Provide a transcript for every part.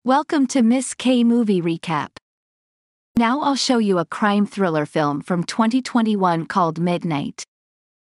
Welcome to Miss K Movie Recap. Now I'll show you a crime thriller film from 2021 called Midnight.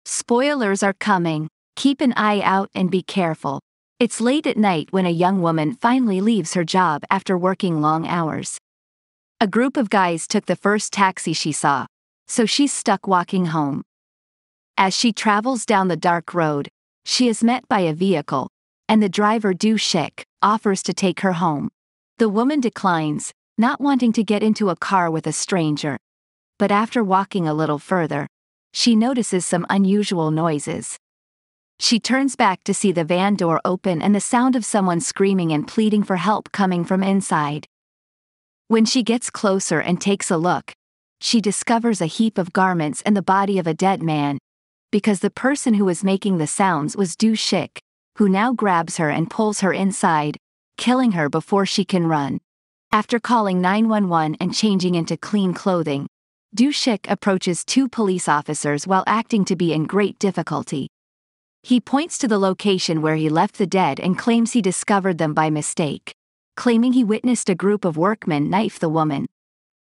Spoilers are coming, keep an eye out and be careful. It's late at night when a young woman finally leaves her job after working long hours. A group of guys took the first taxi she saw, so she's stuck walking home. As she travels down the dark road, she is met by a vehicle, and the driver Do-sik offers to take her home. The woman declines, not wanting to get into a car with a stranger. But after walking a little further, she notices some unusual noises. She turns back to see the van door open and the sound of someone screaming and pleading for help coming from inside. When she gets closer and takes a look, she discovers a heap of garments and the body of a dead man, because the person who was making the sounds was Do-sik, who now grabs her and pulls her inside, killing her before she can run. After calling 911 and changing into clean clothing, Do-sik approaches two police officers while acting to be in great difficulty. He points to the location where he left the dead and claims he discovered them by mistake, claiming he witnessed a group of workmen knife the woman.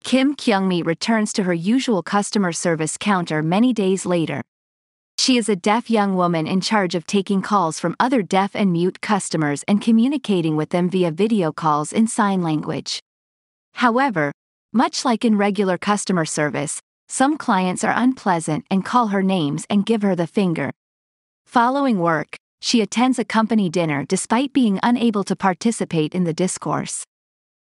Kyeong-mi returns to her usual customer service counter many days later. She is a deaf young woman in charge of taking calls from other deaf and mute customers and communicating with them via video calls in sign language. However, much like in regular customer service, some clients are unpleasant and call her names and give her the finger. Following work, she attends a company dinner despite being unable to participate in the discourse.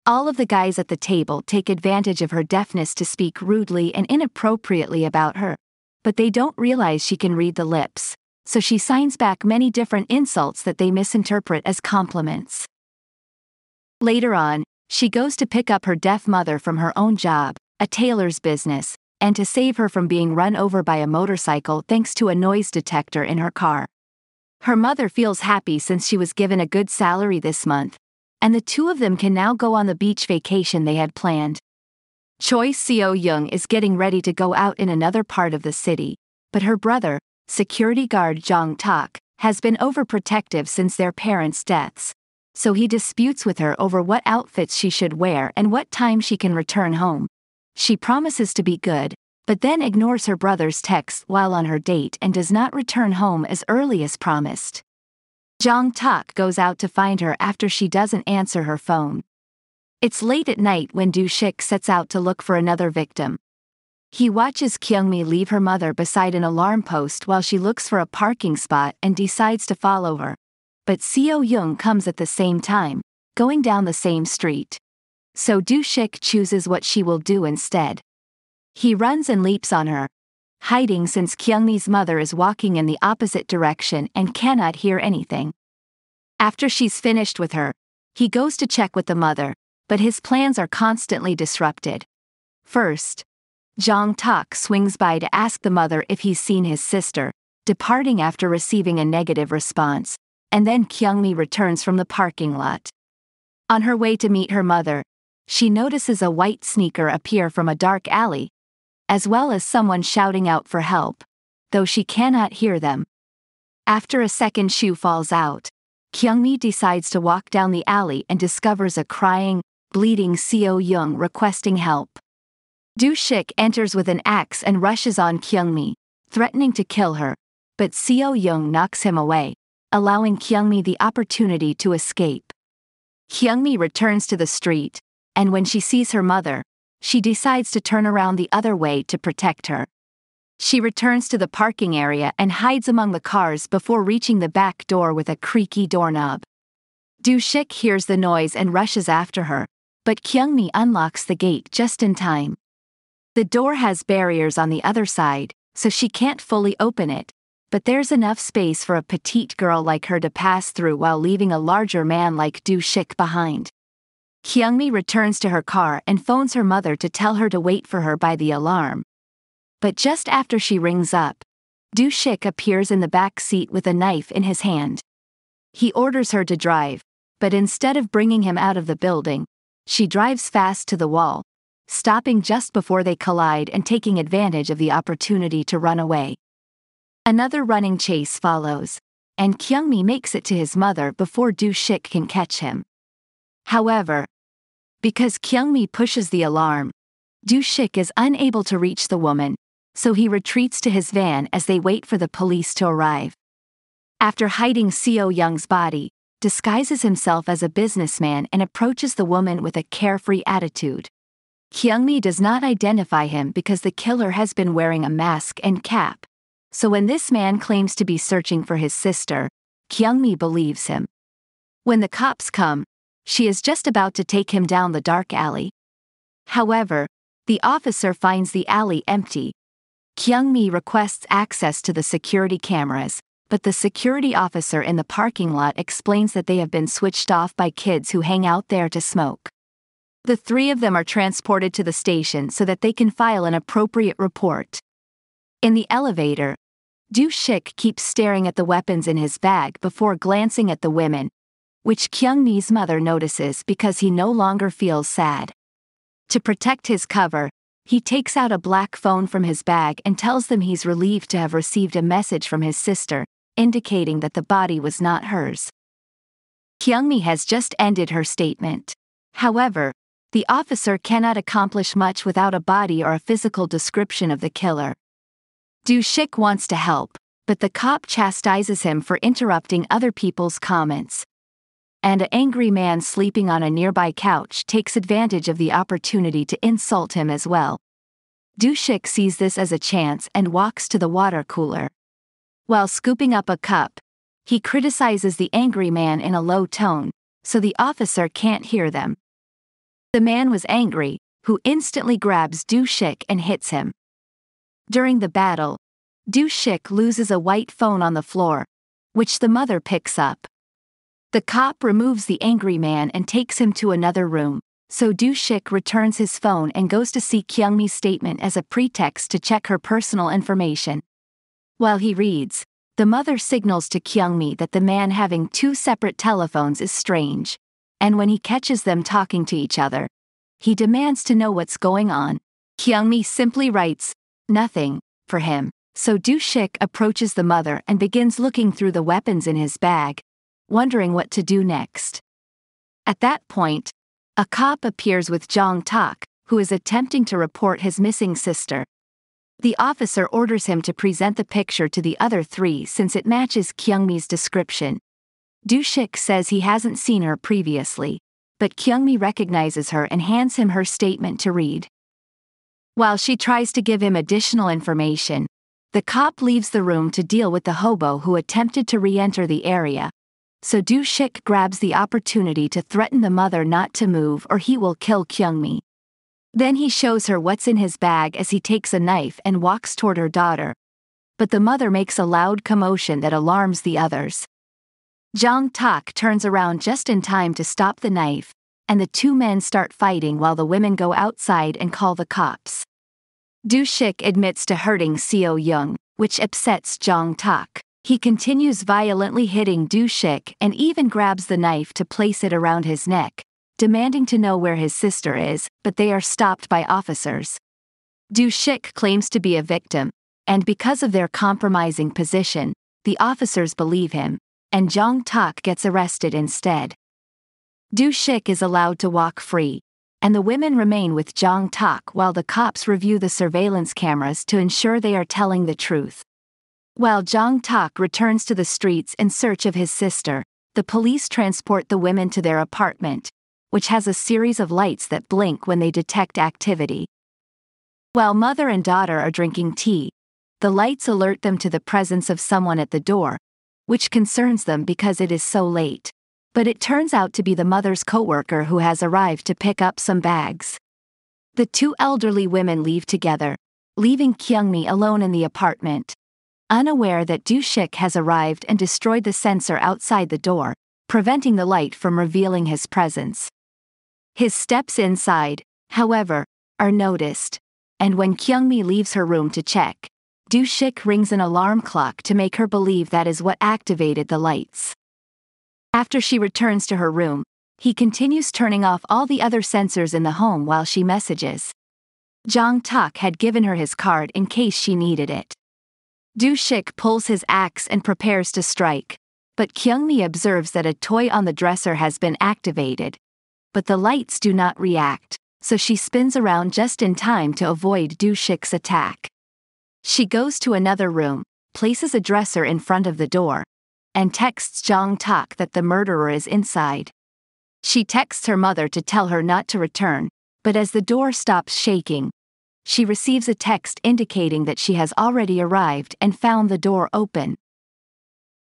All of the guys at the table take advantage of her deafness to speak rudely and inappropriately about her. But they don't realize she can read the lips, so she signs back many different insults that they misinterpret as compliments. Later on, she goes to pick up her deaf mother from her own job, a tailor's business, and to save her from being run over by a motorcycle thanks to a noise detector in her car. Her mother feels happy since she was given a good salary this month, and the two of them can now go on the beach vacation they had planned. So-Jung is getting ready to go out in another part of the city, but her brother, security guard Jong Tak, has been overprotective since their parents' deaths, so he disputes with her over what outfits she should wear and what time she can return home. She promises to be good, but then ignores her brother's texts while on her date and does not return home as early as promised. Jong Tak goes out to find her after she doesn't answer her phone. It's late at night when Do-sik sets out to look for another victim. He watches Kyeong-mi leave her mother beside an alarm post while she looks for a parking spot and decides to follow her. But So-Jung comes at the same time, going down the same street. So Do-sik chooses what she will do instead. He runs and leaps on her, hiding since Kyeong-mi's mother is walking in the opposite direction and cannot hear anything. After she's finished with her, he goes to check with the mother, but his plans are constantly disrupted. First, Jong Tak swings by to ask the mother if he's seen his sister, departing after receiving a negative response, and then Kyeong-mi returns from the parking lot. On her way to meet her mother, she notices a white sneaker appear from a dark alley, as well as someone shouting out for help, though she cannot hear them. After a second shoe falls out, Kyeong-mi decides to walk down the alley and discovers a crying, bleeding So-Jung requesting help. Do-sik enters with an axe and rushes on Kyeong-mi, threatening to kill her, but So-Jung knocks him away, allowing Kyeong-mi the opportunity to escape. Kyeong-mi returns to the street, and when she sees her mother, she decides to turn around the other way to protect her. She returns to the parking area and hides among the cars before reaching the back door with a creaky doorknob. Do-sik hears the noise and rushes after her, but Kyeong-mi unlocks the gate just in time. The door has barriers on the other side, so she can't fully open it, but there's enough space for a petite girl like her to pass through while leaving a larger man like Do-sik behind. Kyeong-mi returns to her car and phones her mother to tell her to wait for her by the alarm. But just after she rings up, Do-sik appears in the back seat with a knife in his hand. He orders her to drive, but instead of bringing him out of the building, she drives fast to the wall, stopping just before they collide and taking advantage of the opportunity to run away. Another running chase follows, and Kyeong-mi makes it to his mother before Do-sik can catch him. However, because Kyeong-mi pushes the alarm, Do-sik is unable to reach the woman, so he retreats to his van as they wait for the police to arrive. After hiding So-Jung's body, disguises himself as a businessman and approaches the woman with a carefree attitude. Kyeong-mi does not identify him because the killer has been wearing a mask and cap, so when this man claims to be searching for his sister, Kyeong-mi believes him. When the cops come, she is just about to take him down the dark alley. However, the officer finds the alley empty. Kyeong-mi requests access to the security cameras, but the security officer in the parking lot explains that they have been switched off by kids who hang out there to smoke. The three of them are transported to the station so that they can file an appropriate report. In the elevator, Do-sik keeps staring at the weapons in his bag before glancing at the women, which Kyeong-mi's mother notices because he no longer feels sad. To protect his cover, he takes out a black phone from his bag and tells them he's relieved to have received a message from his sister, indicating that the body was not hers. Kyeong-mi has just ended her statement. However, the officer cannot accomplish much without a body or a physical description of the killer. Do-sik wants to help, but the cop chastises him for interrupting other people's comments. And an angry man sleeping on a nearby couch takes advantage of the opportunity to insult him as well. Do-sik sees this as a chance and walks to the water cooler. While scooping up a cup, he criticizes the angry man in a low tone, so the officer can't hear them. The man was angry, who instantly grabs Do-sik and hits him. During the battle, Do-sik loses a white phone on the floor, which the mother picks up. The cop removes the angry man and takes him to another room, so Do-sik returns his phone and goes to see Kyeong-mi's statement as a pretext to check her personal information. While he reads, the mother signals to Kyeong-mi that the man having two separate telephones is strange, and when he catches them talking to each other, he demands to know what's going on. Kyeong-mi simply writes, "Nothing," for him, so Do-sik approaches the mother and begins looking through the weapons in his bag, wondering what to do next. At that point, a cop appears with Jong Tak, who is attempting to report his missing sister. The officer orders him to present the picture to the other three since it matches Kyeong-mi's description. Do-sik says he hasn't seen her previously, but Kyeong-mi recognizes her and hands him her statement to read. While she tries to give him additional information, the cop leaves the room to deal with the hobo who attempted to re-enter the area, so Do-sik grabs the opportunity to threaten the mother not to move or he will kill Kyeong-mi. Then he shows her what's in his bag as he takes a knife and walks toward her daughter, but the mother makes a loud commotion that alarms the others. Jong Tak turns around just in time to stop the knife, and the two men start fighting while the women go outside and call the cops. Do-sik admits to hurting So-Jung, which upsets Jong Tak. He continues violently hitting Do-sik and even grabs the knife to place it around his neck, demanding to know where his sister is, but they are stopped by officers. Do-sik claims to be a victim, and because of their compromising position, the officers believe him, and Jong Tak gets arrested instead. Do-sik is allowed to walk free, and the women remain with Jong Tak while the cops review the surveillance cameras to ensure they are telling the truth. While Jong Tak returns to the streets in search of his sister, the police transport the women to their apartment, which has a series of lights that blink when they detect activity. While mother and daughter are drinking tea, the lights alert them to the presence of someone at the door, which concerns them because it is so late, but it turns out to be the mother's coworker who has arrived to pick up some bags. The two elderly women leave together, leaving Kyeong-mi alone in the apartment, unaware that Do-sik has arrived and destroyed the sensor outside the door, preventing the light from revealing his presence. His steps inside, however, are noticed, and when Kyeong-mi leaves her room to check, Do-sik rings an alarm clock to make her believe that is what activated the lights. After she returns to her room, he continues turning off all the other sensors in the home while she messages. Jong Tak had given her his card in case she needed it. Do-sik pulls his axe and prepares to strike, but Kyeong-mi observes that a toy on the dresser has been activated, but the lights do not react, so she spins around just in time to avoid Do-sik's attack. She goes to another room, places a dresser in front of the door, and texts Jong Tak that the murderer is inside. She texts her mother to tell her not to return, but as the door stops shaking, she receives a text indicating that she has already arrived and found the door open.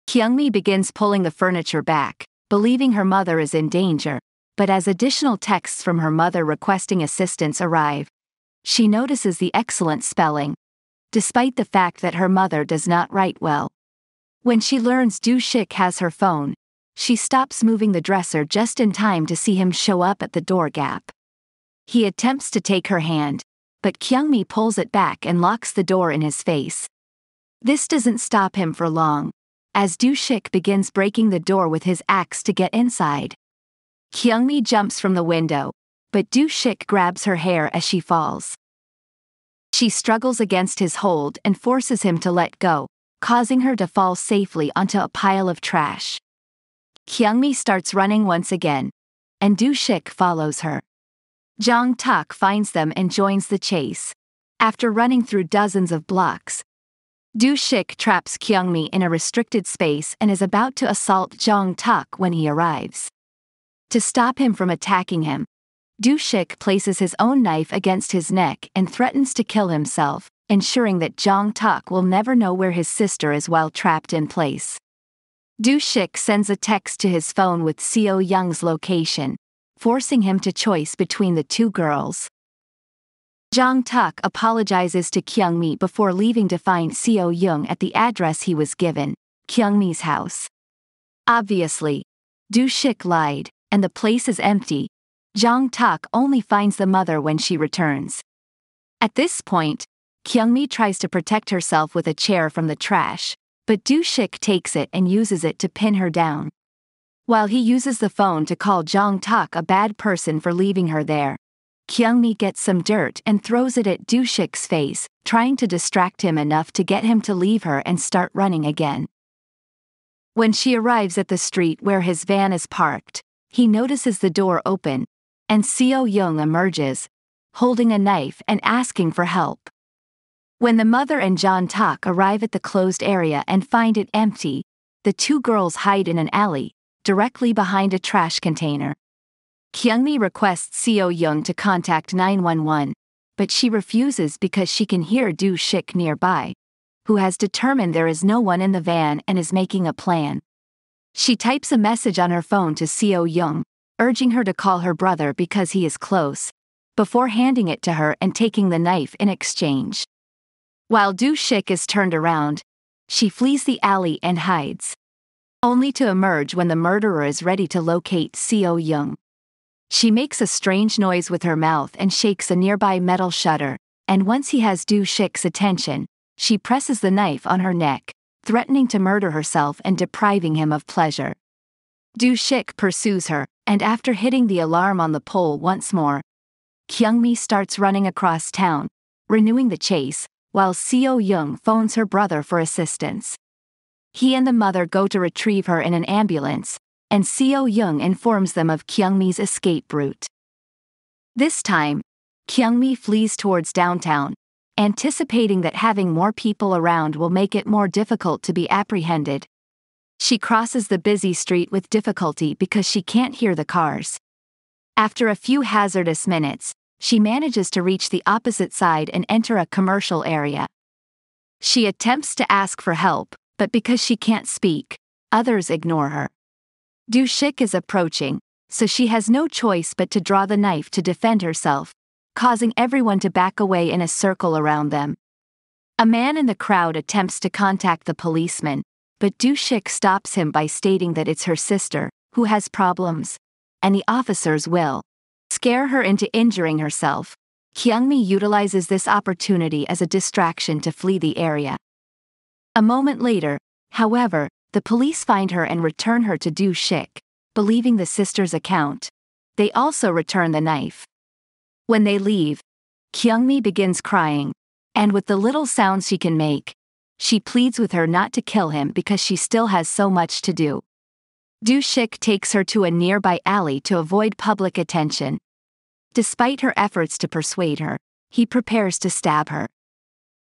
Kyeong-mi begins pulling the furniture back, believing her mother is in danger, but as additional texts from her mother requesting assistance arrive, she notices the excellent spelling, despite the fact that her mother does not write well. When she learns Do-sik has her phone, she stops moving the dresser just in time to see him show up at the door gap. He attempts to take her hand, but Kyeong-mi pulls it back and locks the door in his face. This doesn't stop him for long, as Do-sik begins breaking the door with his axe to get inside. Kyeong-mi jumps from the window, but Do-sik grabs her hair as she falls. She struggles against his hold and forces him to let go, causing her to fall safely onto a pile of trash. Kyeong-mi starts running once again, and Do-sik follows her. Jong Tak finds them and joins the chase. After running through dozens of blocks, Do-sik traps Kyeong-mi in a restricted space and is about to assault Jong Tak when he arrives. To stop him from attacking him, Do-sik places his own knife against his neck and threatens to kill himself, ensuring that Jong Tak will never know where his sister is while trapped in place. Do-sik sends a text to his phone with So-Jung's location, forcing him to choose between the two girls. Jong Tak apologizes to Kyeong-mi before leaving to find So-Jung at the address he was given, Kyeong-mi's house. Obviously, Do-sik lied, and the place is empty. Jong Tak only finds the mother when she returns. At this point, Kyeong-mi tries to protect herself with a chair from the trash, but Do-sik takes it and uses it to pin her down. While he uses the phone to call Jong Tak a bad person for leaving her there, Kyeong-mi gets some dirt and throws it at Do-sik's face, trying to distract him enough to get him to leave her and start running again. When she arrives at the street where his van is parked, he notices the door open, and So-Jung emerges, holding a knife and asking for help. When the mother and Jong Tak arrive at the closed area and find it empty, the two girls hide in an alley, directly behind a trash container. Kyeong-mi requests So-Jung to contact 911, but she refuses because she can hear Do-sik nearby, who has determined there is no one in the van and is making a plan. She types a message on her phone to So-Jung, urging her to call her brother because he is close, before handing it to her and taking the knife in exchange. While Do-sik is turned around, she flees the alley and hides, only to emerge when the murderer is ready to locate So-Jung. She makes a strange noise with her mouth and shakes a nearby metal shutter, and once he has Do-sik's attention, she presses the knife on her neck, threatening to murder herself and depriving him of pleasure. Do-sik pursues her, and after hitting the alarm on the pole once more, Kyeong-mi starts running across town, renewing the chase, while So-Jung phones her brother for assistance. He and the mother go to retrieve her in an ambulance, and So-Jung informs them of Kyeong-mi's escape route. This time, Kyeong-mi flees towards downtown, anticipating that having more people around will make it more difficult to be apprehended. She crosses the busy street with difficulty because she can't hear the cars. After a few hazardous minutes, she manages to reach the opposite side and enter a commercial area. She attempts to ask for help, but because she can't speak, others ignore her. Do-sik is approaching, so she has no choice but to draw the knife to defend herself, causing everyone to back away in a circle around them. A man in the crowd attempts to contact the policeman, but Do-sik stops him by stating that it's her sister, who has problems, and the officers will scare her into injuring herself. Kyeong-mi utilizes this opportunity as a distraction to flee the area. A moment later, however, the police find her and return her to Do-sik, believing the sister's account. They also return the knife. When they leave, Kyeong-mi begins crying, and with the little sounds she can make, she pleads with her not to kill him because she still has so much to do. Do-sik takes her to a nearby alley to avoid public attention. Despite her efforts to persuade her, he prepares to stab her.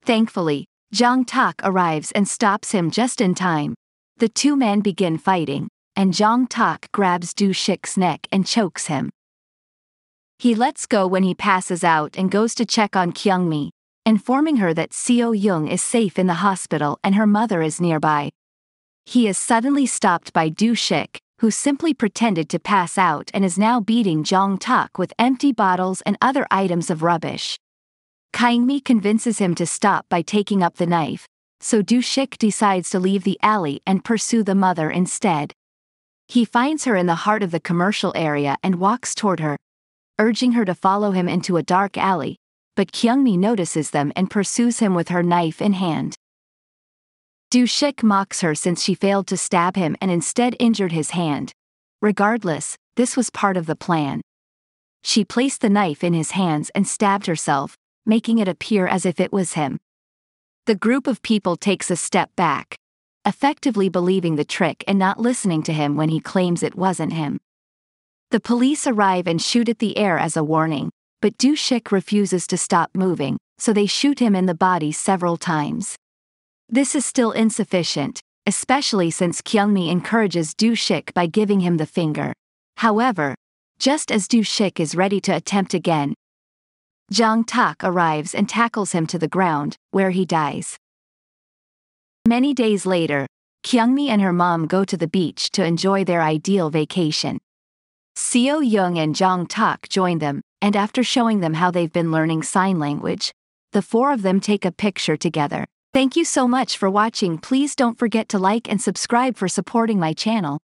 Thankfully, Jong Tak arrives and stops him just in time. The two men begin fighting, and Jong Tak grabs Do-sik's neck and chokes him. He lets go when he passes out and goes to check on Kyeong-mi, informing her that So-Jung is safe in the hospital and her mother is nearby. He is suddenly stopped by Do-sik, who simply pretended to pass out and is now beating Jong Tak with empty bottles and other items of rubbish. Kyeong-mi convinces him to stop by taking up the knife, so Do-sik decides to leave the alley and pursue the mother instead. He finds her in the heart of the commercial area and walks toward her, urging her to follow him into a dark alley, but Kyeong-mi notices them and pursues him with her knife in hand. Do-sik mocks her since she failed to stab him and instead injured his hand. Regardless, this was part of the plan. She placed the knife in his hands and stabbed herself, making it appear as if it was him. The group of people takes a step back, effectively believing the trick and not listening to him when he claims it wasn't him. The police arrive and shoot at the air as a warning, but Do-sik refuses to stop moving, so they shoot him in the body several times. This is still insufficient, especially since Kyeong-mi encourages Do-sik by giving him the finger. However, just as Do-sik is ready to attempt again, Jong Tak arrives and tackles him to the ground, where he dies. Many days later, Kyeong-mi and her mom go to the beach to enjoy their ideal vacation. So-Jung and Jong Tak join them, and after showing them how they've been learning sign language, the four of them take a picture together. Thank you so much for watching. Please don't forget to like and subscribe for supporting my channel.